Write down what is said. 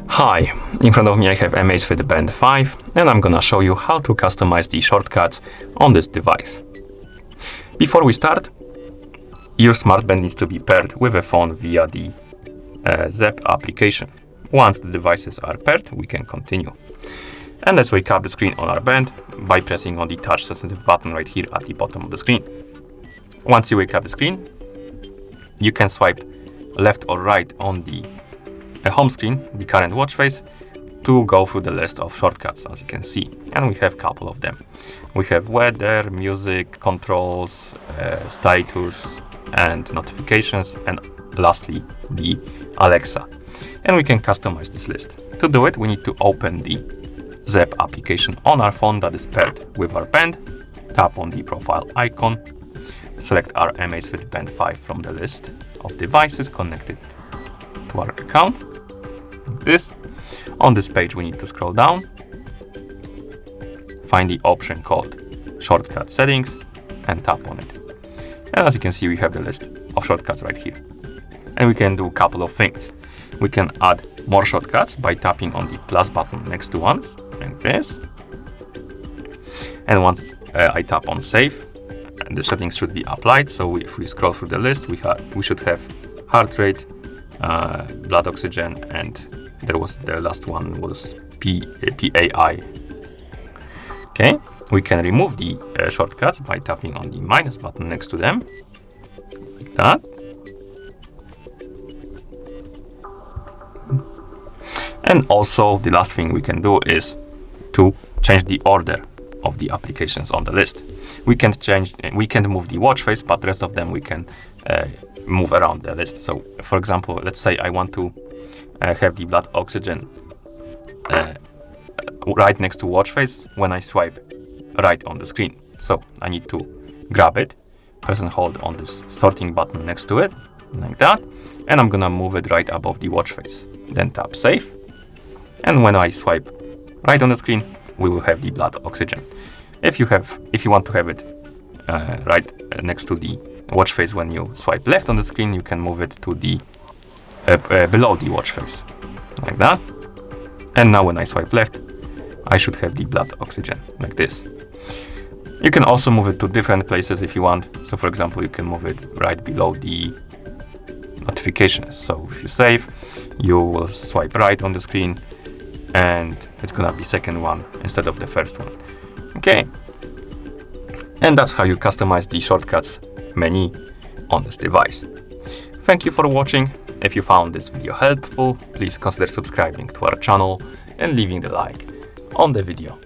Hi, in front of me I have Amazfit Band 5 and I'm gonna show you how to customize the shortcuts on this device. Before we start, your smartband needs to be paired with a phone via the Zep application. Once the devices are paired, we can continue. And let's wake up the screen on our band by pressing on the touch sensitive button right here at the bottom of the screen. Once you wake up the screen, you can swipe left or right on the home screen, the current watch face, to go through the list of shortcuts, as you can see. And we have a couple of them. We have weather, music, controls, status, and notifications, and lastly, the Alexa. And we can customize this list. To do it, we need to open the Zep application on our phone that is paired with our band. Tap on the profile icon. Select our Amazfit Band 5 from the list of devices connected to our account. Like this. On this page, we need to scroll down, find the option called Shortcut Settings, and tap on it. And as you can see, we have the list of shortcuts right here. And we can do a couple of things. We can add more shortcuts by tapping on the plus button next to one, like this. And once I tap on Save, the settings should be applied. So if we scroll through the list, we should have heart rate, blood oxygen, and there was the last one was PAI. Okay, we can remove the shortcuts by tapping on the minus button next to them, like that. And also the last thing we can do is to change the order of the applications on the list. We can move the watch face, but the rest of them we can move around the list. So for example, let's say I want to have the blood oxygen right next to watch face when I swipe right on the screen. So I need to grab it, press and hold on this sorting button next to it, like that, and I'm gonna move it right above the watch face. Then tap Save, and when I swipe right on the screen, we will have the blood oxygen. If you want to have it right next to the watch face when you swipe left on the screen, you can move it to the below the watch face, like that. And now when I swipe left, I should have the blood oxygen, like this. You can also move it to different places if you want. So for example, you can move it right below the notifications. So if you save, you will swipe right on the screen and it's gonna be second one instead of the first one. Okay. And that's how you customize the shortcuts menu on this device. Thank you for watching. If you found this video helpful, please consider subscribing to our channel and leaving the like on the video.